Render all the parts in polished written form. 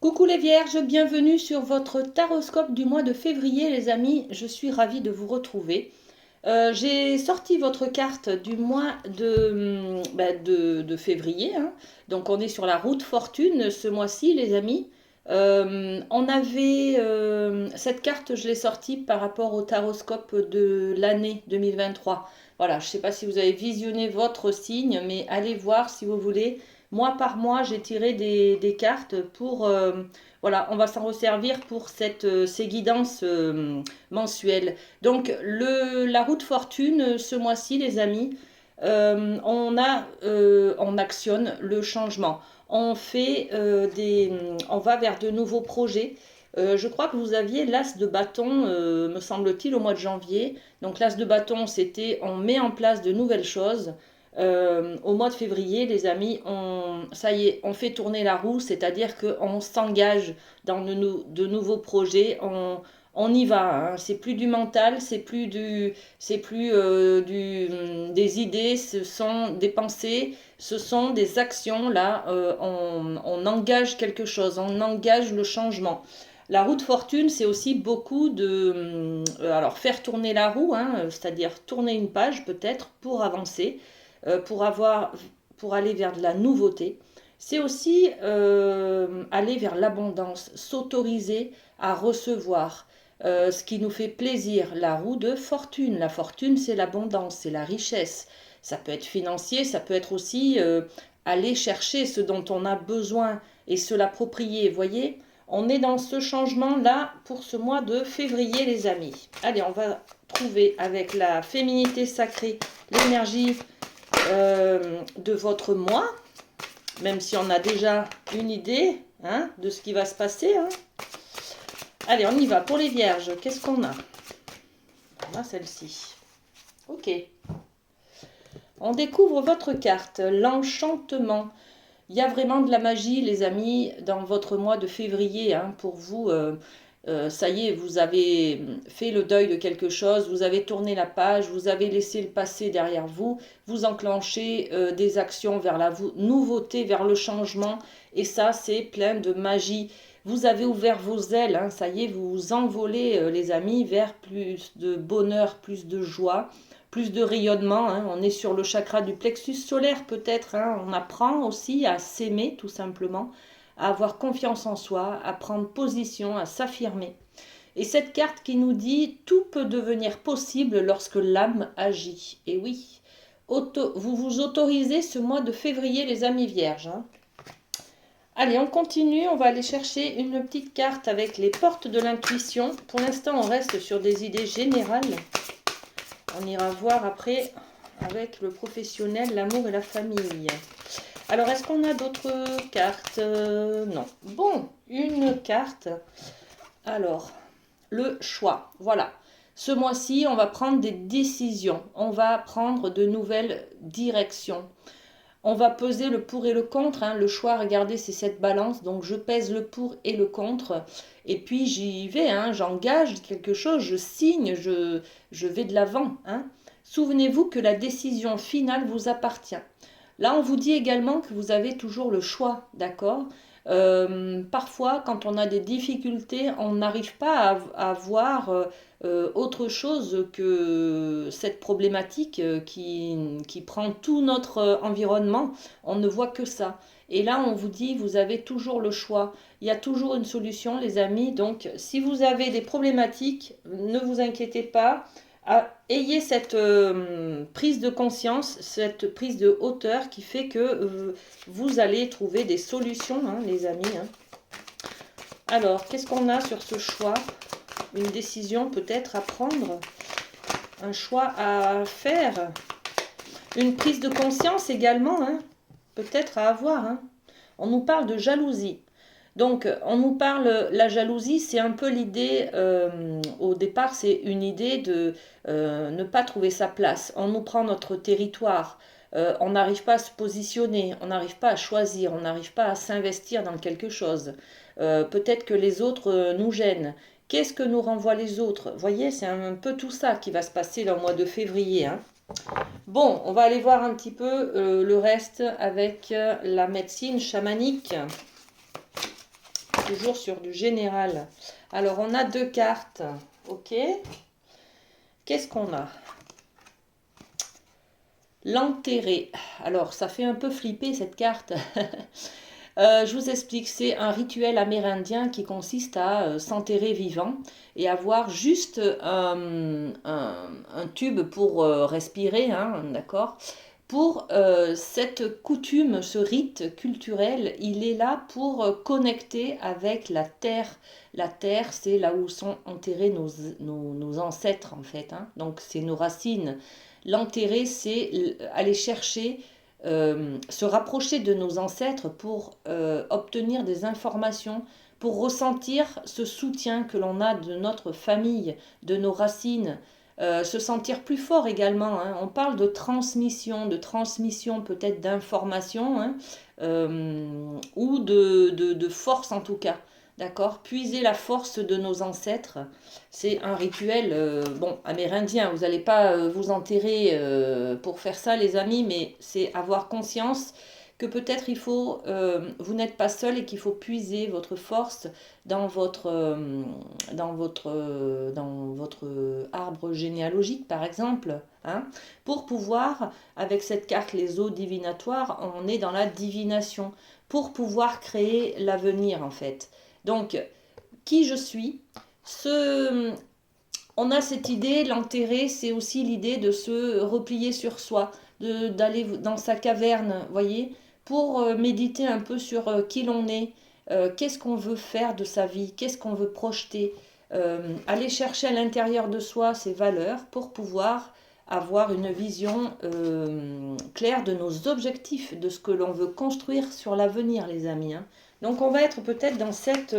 Coucou les vierges, bienvenue sur votre taroscope du mois de février les amis, je suis ravie de vous retrouver. J'ai sorti votre carte du mois de février, hein. Donc on est sur la route fortune ce mois-ci les amis. Cette carte, je l'ai sortie par rapport au taroscope de l'année 2023. Voilà, je ne sais pas si vous avez visionné votre signe, mais allez voir si vous voulez. Mois par mois, j'ai tiré des cartes pour... voilà, on va s'en resservir pour ces guidances mensuelles. Donc, la route fortune, ce mois-ci, les amis, on actionne le changement. On va vers de nouveaux projets. Je crois que vous aviez l'as de bâton, me semble-t-il, au mois de janvier. Donc l'as de bâton, c'était on met en place de nouvelles choses. Au mois de février, les amis, ça y est, on fait tourner la roue, c'est-à-dire qu'on s'engage dans de nouveaux projets. On y va, hein. C'est plus du mental, des idées, ce sont des pensées, ce sont des actions. Là, on engage quelque chose, on engage le changement. La roue de fortune, c'est aussi beaucoup alors faire tourner la roue, hein, c'est-à-dire tourner une page peut-être pour avancer, pour aller vers de la nouveauté. C'est aussi aller vers l'abondance, s'autoriser à recevoir ce qui nous fait plaisir. La roue de fortune. La fortune, c'est l'abondance, c'est la richesse. Ça peut être financier, ça peut être aussi aller chercher ce dont on a besoin et se l'approprier. Voyez, on est dans ce changement-là pour ce mois de février, les amis. Allez, on va trouver avec la féminité sacrée l'énergie de votre mois, même si on a déjà une idée hein, de ce qui va se passer. Hein. Allez, on y va. Pour les vierges, qu'est-ce qu'on a? On a celle-ci. Ok. On découvre votre carte, l'enchantement. Il y a vraiment de la magie, les amis, dans votre mois de février. Hein, pour vous, ça y est, vous avez fait le deuil de quelque chose, vous avez tourné la page, vous avez laissé le passé derrière vous, vous enclenchez des actions vers la nouveauté, vers le changement. Et ça, c'est plein de magie. Vous avez ouvert vos ailes, hein, ça y est, vous vous envolez, les amis, vers plus de bonheur, plus de joie, plus de rayonnement. Hein. On est sur le chakra du plexus solaire peut-être. Hein. On apprend aussi à s'aimer tout simplement, à avoir confiance en soi, à prendre position, à s'affirmer. Et cette carte qui nous dit « Tout peut devenir possible lorsque l'âme agit ». Et oui, vous vous autorisez ce mois de février les amis vierges. Hein. Allez, on continue, on va aller chercher une petite carte avec les portes de l'intuition. Pour l'instant, on reste sur des idées générales. On ira voir après avec le professionnel, l'amour et la famille. Alors, est-ce qu'on a d'autres cartes? Non. Bon, une carte. Alors, le choix. Voilà. Ce mois-ci, on va prendre des décisions. On va prendre de nouvelles directions. On va peser le pour et le contre. Hein. Le choix, regardez, c'est cette balance. Donc, je pèse le pour et le contre. Et puis, j'y vais. Hein. J'engage quelque chose. Je signe. Je vais de l'avant. Hein. Souvenez-vous que la décision finale vous appartient. Là, on vous dit également que vous avez toujours le choix. D'accord ? Parfois, quand on a des difficultés, on n'arrive pas à voir autre chose que cette problématique qui prend tout notre environnement. On ne voit que ça. Et là, on vous dit, vous avez toujours le choix. Il y a toujours une solution, les amis. Donc, si vous avez des problématiques, ne vous inquiétez pas. Ayez cette prise de conscience, cette prise de hauteur qui fait que vous allez trouver des solutions, hein, les amis. Hein. Alors, qu'est-ce qu'on a sur ce choix? Une décision peut-être à prendre, un choix à faire, une prise de conscience également, hein, peut-être à avoir. Hein. On nous parle de jalousie. Donc, on nous parle, la jalousie, c'est un peu l'idée, au départ, c'est une idée de ne pas trouver sa place. On nous prend notre territoire, on n'arrive pas à se positionner, on n'arrive pas à choisir, on n'arrive pas à s'investir dans quelque chose. Peut-être que les autres nous gênent. Qu'est-ce que nous renvoient les autres? Vous voyez, c'est un peu tout ça qui va se passer dans le mois de février. Hein. Bon, on va aller voir un petit peu le reste avec la médecine chamanique. toujours sur du général. Alors, on a 2 cartes. Ok. Qu'est-ce qu'on a? L'enterré. Alors, ça fait un peu flipper cette carte. Je vous explique, c'est un rituel amérindien qui consiste à s'enterrer vivant et avoir juste un tube pour respirer, hein, d'accord? Pour cette coutume, ce rite culturel, il est là pour connecter avec la terre. La terre, c'est là où sont enterrés nos ancêtres, en fait, hein. Donc, c'est nos racines. L'enterrer, c'est aller chercher, se rapprocher de nos ancêtres pour obtenir des informations, pour ressentir ce soutien que l'on a de notre famille, de nos racines, se sentir plus fort également, hein. On parle de transmission peut-être d'informations, hein, ou de force en tout cas. D'accord? Puiser la force de nos ancêtres, c'est un rituel bon, amérindien. Vous n'allez pas vous enterrer pour faire ça, les amis, mais c'est avoir conscience que peut-être vous n'êtes pas seul et qu'il faut puiser votre force dans votre arbre généalogique, par exemple, hein, pour pouvoir, avec cette carte, les eaux divinatoires, on est dans la divination, pour pouvoir créer l'avenir, en fait. Donc, qui je suis, on a cette idée, l'enterrer, c'est aussi l'idée de se replier sur soi, d'aller dans sa caverne, voyez, pour méditer un peu sur qui l'on est, qu'est-ce qu'on veut faire de sa vie, qu'est-ce qu'on veut projeter, aller chercher à l'intérieur de soi ses valeurs pour pouvoir avoir une vision claire de nos objectifs, de ce que l'on veut construire sur l'avenir, les amis, hein. Donc on va être peut-être dans cette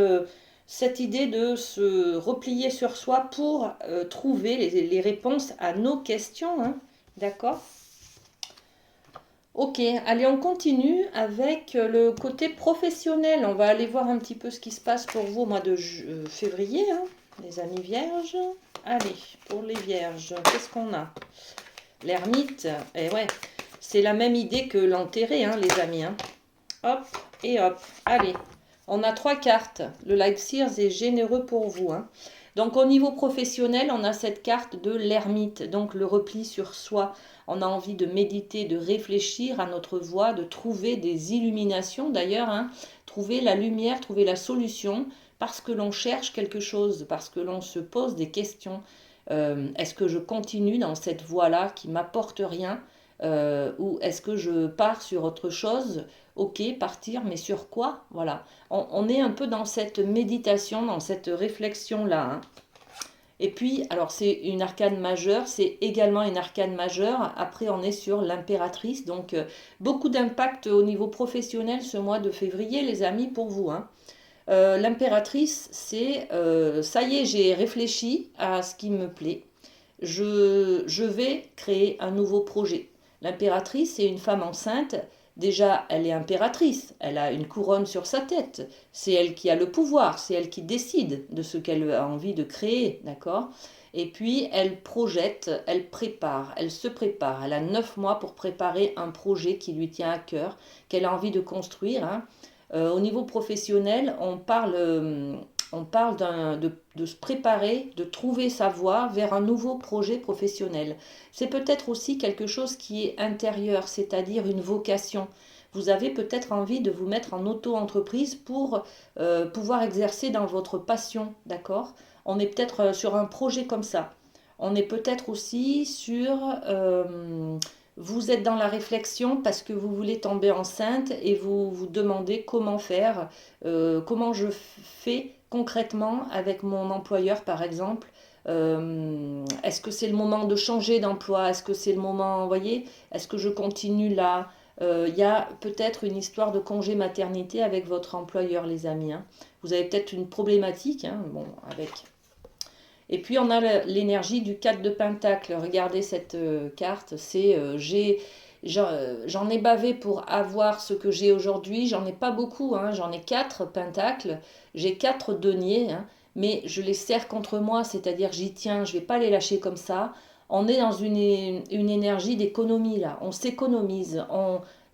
idée de se replier sur soi pour trouver les réponses à nos questions, hein. D'accord? Ok, allez, on continue avec le côté professionnel. On va aller voir un petit peu ce qui se passe pour vous au mois de février, hein, les amis vierges. Allez, pour les vierges, qu'est-ce qu'on a? L'ermite, et ouais, c'est la même idée que l'enterré, hein, les amis, hein. Hop, et hop, allez. On a 3 cartes. Le Light Sears est généreux pour vous, hein. Donc au niveau professionnel, on a cette carte de l'ermite, donc le repli sur soi. On a envie de méditer, de réfléchir à notre voie, de trouver des illuminations d'ailleurs, hein. Trouver la lumière, trouver la solution, parce que l'on cherche quelque chose, parce que l'on se pose des questions. Est-ce que je continue dans cette voie-là qui m'apporte rien, ou est-ce que je pars sur autre chose? Ok, partir, mais sur quoi? Voilà. On est un peu dans cette méditation, dans cette réflexion-là, hein. Et puis, alors c'est une arcane majeure, c'est également une arcane majeure. Après, on est sur l'impératrice. Donc, beaucoup d'impact au niveau professionnel ce mois de février, les amis, pour vous, hein. L'impératrice, c'est ça y est, j'ai réfléchi à ce qui me plaît. Je vais créer un nouveau projet. L'impératrice, c'est une femme enceinte. Déjà, elle est impératrice, elle a une couronne sur sa tête, c'est elle qui a le pouvoir, c'est elle qui décide de ce qu'elle a envie de créer, d'accord? Et puis, elle projette, elle prépare, elle se prépare, elle a 9 mois pour préparer un projet qui lui tient à cœur, qu'elle a envie de construire, hein. Au niveau professionnel, on parle de se préparer, de trouver sa voie vers un nouveau projet professionnel. C'est peut-être aussi quelque chose qui est intérieur, c'est-à-dire une vocation. Vous avez peut-être envie de vous mettre en auto-entreprise pour pouvoir exercer dans votre passion, d'accord? On est peut-être sur un projet comme ça. On est peut-être aussi vous êtes dans la réflexion parce que vous voulez tomber enceinte et vous vous demandez comment faire, comment je fais concrètement avec mon employeur par exemple. Est-ce que c'est le moment de changer d'emploi? Est-ce que c'est le moment, vous voyez, est-ce que je continue là? Il y a peut-être une histoire de congé maternité avec votre employeur, les amis, hein. Vous avez peut-être une problématique, hein, bon, avec. Et puis on a l'énergie du 4 de Pentacle. Regardez cette carte, c'est j'en ai bavé pour avoir ce que j'ai aujourd'hui. J'en ai pas beaucoup, hein, j'en ai 4 pentacles, j'ai 4 deniers, hein, mais je les serre contre moi, c'est-à-dire j'y tiens, je vais pas les lâcher comme ça. On est dans une énergie d'économie là, on s'économise,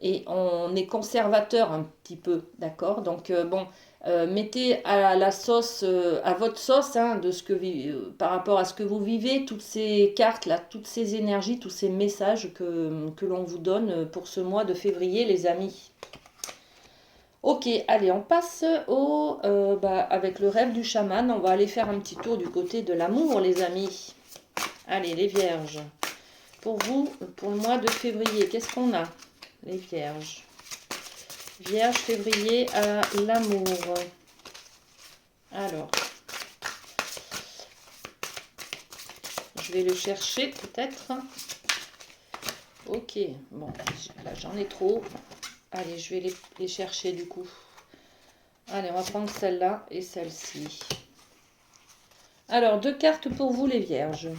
et on est conservateur un petit peu, d'accord? Donc bon, Mettez à la sauce, à votre sauce, hein, de ce que par rapport à ce que vous vivez, toutes ces cartes là, toutes ces énergies, tous ces messages que l'on vous donne pour ce mois de février, les amis. Ok, allez, on passe avec le rêve du chaman. On va aller faire un petit tour du côté de l'amour, les amis. Allez, les vierges. Pour vous, pour le mois de février, qu'est-ce qu'on a, les vierges? Vierge, février, à l'amour. Alors, je vais le chercher peut-être. Ok, bon, là j'en ai trop. Allez, je vais les chercher du coup. Allez, on va prendre celle-là et celle-ci. Alors, 2 cartes pour vous les vierges.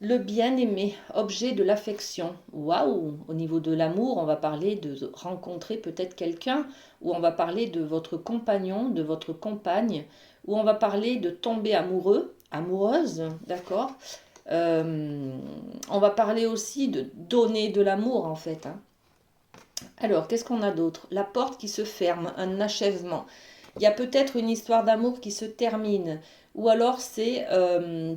Le bien-aimé, objet de l'affection. Waouh! Au niveau de l'amour, on va parler de rencontrer peut-être quelqu'un, ou on va parler de votre compagnon, de votre compagne, ou on va parler de tomber amoureux, amoureuse, d'accord? On va parler aussi de donner de l'amour en fait, hein. Alors, qu'est-ce qu'on a d'autre? La porte qui se ferme, un achèvement. Il y a peut-être une histoire d'amour qui se termine, ou alors c'est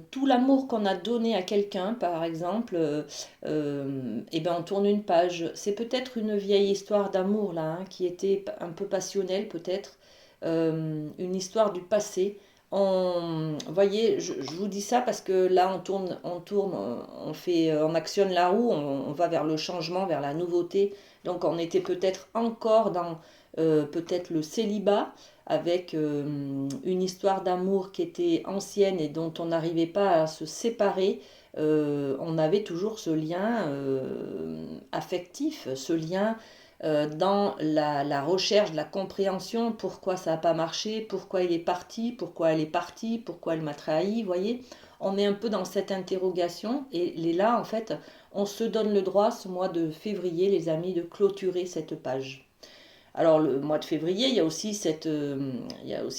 tout l'amour qu'on a donné à quelqu'un, par exemple, et ben on tourne une page. C'est peut-être une vieille histoire d'amour là, hein, qui était un peu passionnelle peut-être, une histoire du passé. Voyez, je vous dis ça parce que là on actionne la roue, on va vers le changement, vers la nouveauté. Donc on était peut-être encore dans peut-être le célibat, avec une histoire d'amour qui était ancienne et dont on n'arrivait pas à se séparer. On avait toujours ce lien affectif, ce lien dans la recherche, de la compréhension, pourquoi ça n'a pas marché, pourquoi il est parti, pourquoi elle est partie, pourquoi elle m'a trahi, vous voyez. On est un peu dans cette interrogation et là, en fait, on se donne le droit, ce mois de février, les amis, de clôturer cette page. Alors le mois de février, il y a aussi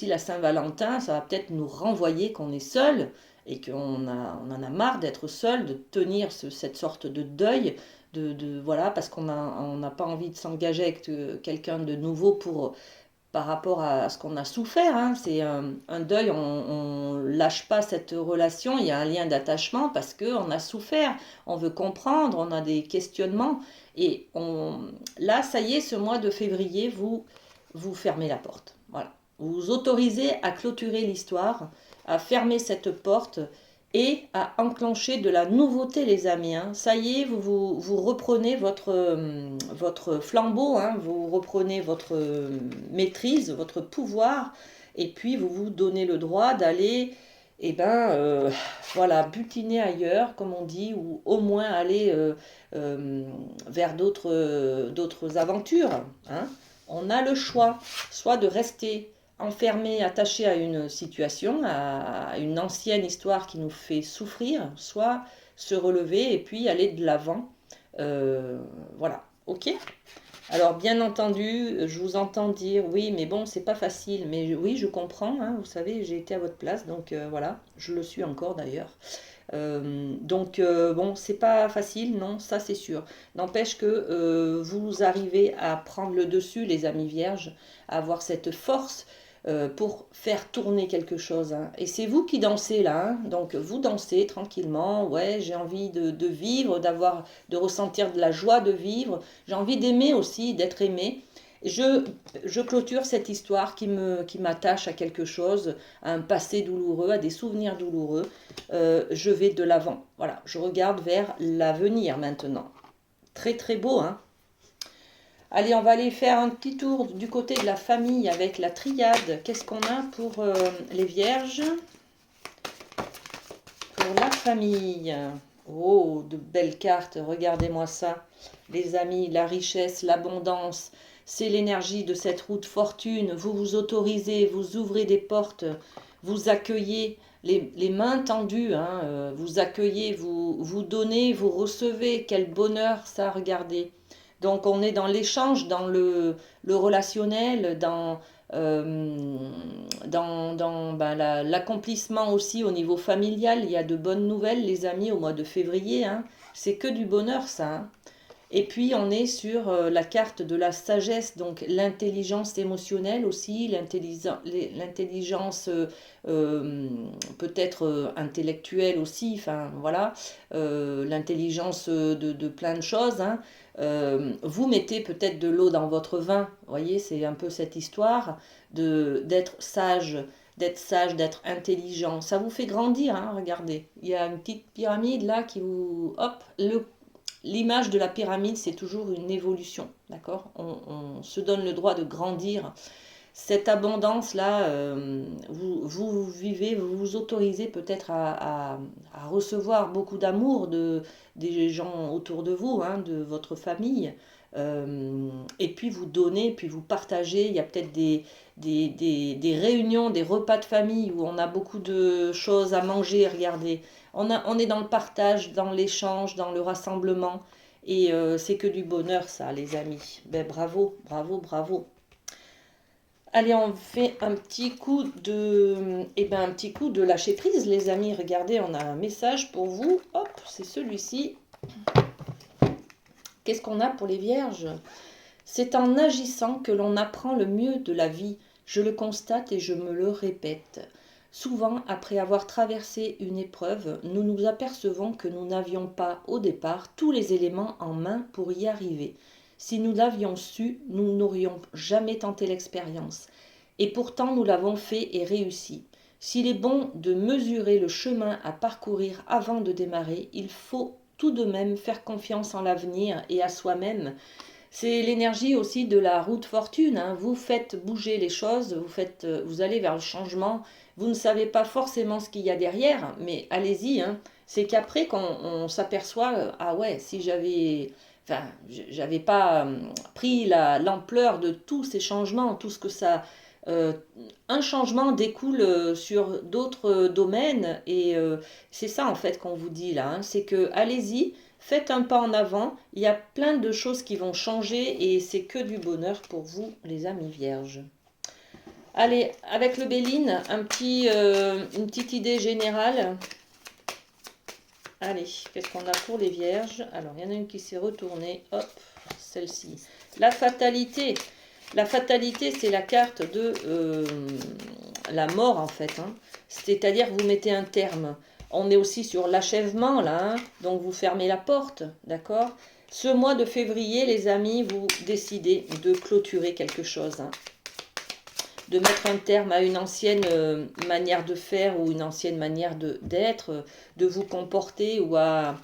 la Saint-Valentin, ça va peut-être nous renvoyer qu'on est seul et on en a marre d'être seul, de tenir cette sorte de deuil, voilà, parce on n'a pas envie de s'engager avec quelqu'un de nouveau par rapport à ce qu'on a souffert, hein. C'est un deuil, on lâche pas cette relation, il y a un lien d'attachement parce qu'on a souffert, on veut comprendre, on a des questionnements. Et là, ça y est, ce mois de février, vous fermez la porte. Voilà. Vous vous autorisez à clôturer l'histoire, à fermer cette porte et à enclencher de la nouveauté, les amis, hein. Ça y est, vous reprenez votre flambeau, hein, vous reprenez votre maîtrise, votre pouvoir, et puis vous vous donnez le droit d'aller, voilà, butiner ailleurs, comme on dit, ou au moins aller vers d'autres aventures, hein. On a le choix, soit de rester enfermé, attaché à une situation, à une ancienne histoire qui nous fait souffrir, soit se relever et puis aller de l'avant. Voilà, ok. Alors bien entendu, je vous entends dire oui, mais bon, c'est pas facile. Mais oui, je comprends, hein, vous savez, j'ai été à votre place, donc voilà, je le suis encore d'ailleurs. Bon, c'est pas facile, non, ça c'est sûr. N'empêche que vous arrivez à prendre le dessus, les amis vierges, à avoir cette force pour faire tourner quelque chose, hein. Et c'est vous qui dansez là, hein. Donc vous dansez tranquillement. Ouais, j'ai envie de vivre, de ressentir de la joie de vivre. J'ai envie d'aimer aussi, d'être aimé. Je clôture cette histoire qui m'attache à quelque chose, à un passé douloureux, à des souvenirs douloureux. Je vais de l'avant. Voilà, je regarde vers l'avenir maintenant. Très très beau, hein. Allez, on va aller faire un petit tour du côté de la famille avec la triade. Qu'est-ce qu'on a pour les vierges? Pour la famille. Oh, de belles cartes, regardez-moi ça. Les amis, la richesse, l'abondance, c'est l'énergie de cette roue de fortune. Vous vous autorisez, vous ouvrez des portes, vous accueillez les mains tendues, hein, vous accueillez, vous donnez, vous recevez. Quel bonheur ça, regardez. Donc on est dans l'échange, dans le relationnel, l'accomplissement aussi au niveau familial. Il y a de bonnes nouvelles, les amis, au mois de février, hein. C'est que du bonheur, ça, hein. Et puis on est sur la carte de la sagesse, donc l'intelligence émotionnelle aussi, l'intelligence peut-être intellectuelle aussi, enfin voilà, l'intelligence de plein de choses. Hein. Vous mettez peut-être de l'eau dans votre vin, vous voyez, c'est un peu cette histoire d'être sage, d'être intelligent. Ça vous fait grandir, hein, regardez. Il y a une petite pyramide là qui vous... Hop, l'image de la pyramide, c'est toujours une évolution, d'accord? On se donne le droit de grandir. Cette abondance-là, vous vivez, vous vous autorisez peut-être à recevoir beaucoup d'amour des gens autour de vous, hein, de votre famille. Et puis vous donnez, puis vous partagez. Il y a peut-être des réunions, des repas de famille où on a beaucoup de choses à manger, regardez. On est dans le partage, dans l'échange, dans le rassemblement. Et c'est que du bonheur, ça, les amis. Ben, bravo, bravo, bravo. Allez, on fait un petit coup un petit coup de lâcher prise, les amis. Regardez, on a un message pour vous. Hop, c'est celui-ci. Qu'est-ce qu'on a pour les vierges? C'est en agissant que l'on apprend le mieux de la vie. Je le constate et je me le répète. Souvent, après avoir traversé une épreuve, nous nous apercevons que nous n'avions pas, au départ, tous les éléments en main pour y arriver. Si nous l'avions su, nous n'aurions jamais tenté l'expérience. Et pourtant, nous l'avons fait et réussi. S'il est bon de mesurer le chemin à parcourir avant de démarrer, il faut tout de même faire confiance en l'avenir et à soi-même. C'est l'énergie aussi de la roue de fortune. Hein. Vous faites bouger les choses, vous allez vers le changement. Vous ne savez pas forcément ce qu'il y a derrière, mais allez-y. Hein. C'est qu'après qu'on s'aperçoit, ah ouais, si j'avais pas pris l'ampleur de tous ces changements, tout ce que ça... un changement découle sur d'autres domaines et c'est ça en fait qu'on vous dit là. Hein. C'est que allez-y, faites un pas en avant, il y a plein de choses qui vont changer et c'est que du bonheur pour vous les amis vierges. Allez, avec le Béline, une petite idée générale. Allez, qu'est-ce qu'on a pour les vierges? Alors, il y en a une qui s'est retournée. Hop, celle-ci. La fatalité. La fatalité, c'est la carte de la mort, en fait. Hein. C'est-à-dire que vous mettez un terme. On est aussi sur l'achèvement, là. Hein. Donc, vous fermez la porte, d'accord? Ce mois de février, les amis, vous décidez de clôturer quelque chose. Hein. De mettre un terme à une ancienne manière de faire ou une ancienne manière d'être, de vous comporter ou à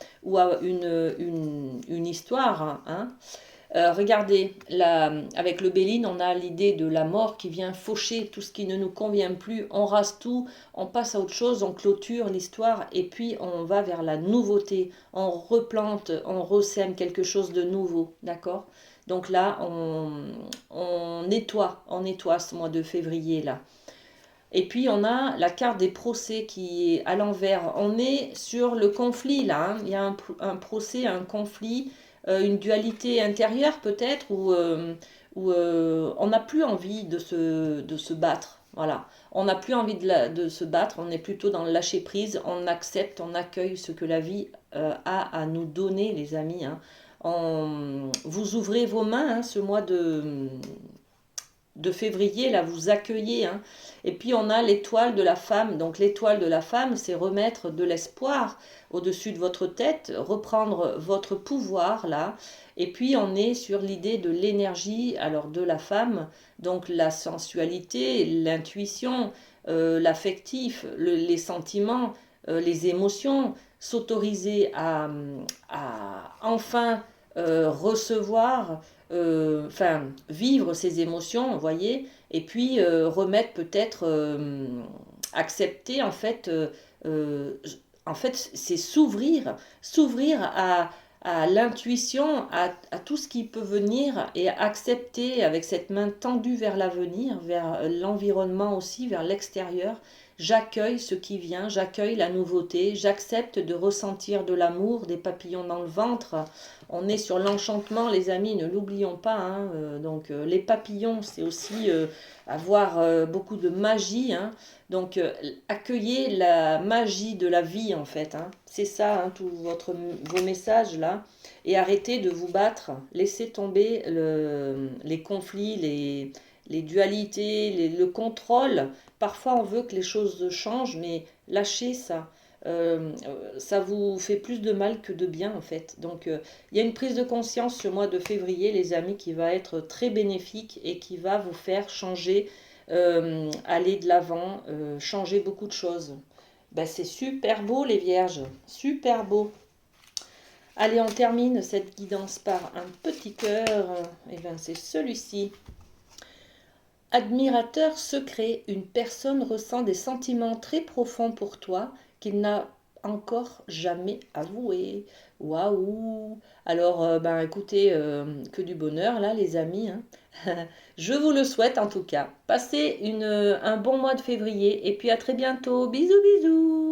une histoire. Hein. Regardez, avec le Béline, on a l'idée de la mort qui vient faucher tout ce qui ne nous convient plus. On rase tout, on passe à autre chose, on clôture l'histoire et puis on va vers la nouveauté. On replante, on ressème quelque chose de nouveau, d'accord? Donc là, on nettoie ce mois de février là. Et puis on a la carte des procès qui est à l'envers. On est sur le conflit là. Hein. Il y a un procès, un conflit, une dualité intérieure peut-être où on n'a plus envie de se battre. Voilà. On n'a plus envie de se battre. On est plutôt dans le lâcher prise. On accepte, on accueille ce que la vie a à nous donner, les amis. Hein. Vous ouvrez vos mains hein, ce mois de février, là, vous accueillez. Hein. Et puis, on a l'étoile de la femme. Donc, l'étoile de la femme, c'est remettre de l'espoir au-dessus de votre tête, reprendre votre pouvoir, là. Et puis, on est sur l'idée de l'énergie, alors, de la femme. Donc, la sensualité, l'intuition, l'affectif, les sentiments, les émotions, s'autoriser à enfin recevoir vivre ses émotions, vous voyez, et puis remettre peut-être, accepter en fait, c'est s'ouvrir à l'intuition, à tout ce qui peut venir et accepter avec cette main tendue vers l'avenir, vers l'environnement aussi, vers l'extérieur. J'accueille ce qui vient, j'accueille la nouveauté, j'accepte de ressentir de l'amour, des papillons dans le ventre. On est sur l'enchantement, les amis, ne l'oublions pas. Hein. Donc les papillons, c'est aussi avoir beaucoup de magie. Hein. Donc accueillez la magie de la vie en fait. Hein. C'est ça, hein, tous vos messages là. Et arrêtez de vous battre. Laissez tomber les conflits, les dualités, le contrôle. Parfois, on veut que les choses changent, mais lâchez ça. Ça vous fait plus de mal que de bien en fait. Donc, il y a une prise de conscience ce mois de février, les amis, qui va être très bénéfique et qui va vous faire changer, aller de l'avant, changer beaucoup de choses. Ben, c'est super beau les vierges, super beau. Allez, on termine cette guidance par un petit cœur. Et bien, c'est celui-ci. Admirateur secret, une personne ressent des sentiments très profonds pour toi qu'il n'a encore jamais avoué. Waouh! Alors, ben écoutez, que du bonheur là, les amis, hein. Je vous le souhaite en tout cas. Passez un bon mois de février et puis à très bientôt. Bisous, bisous!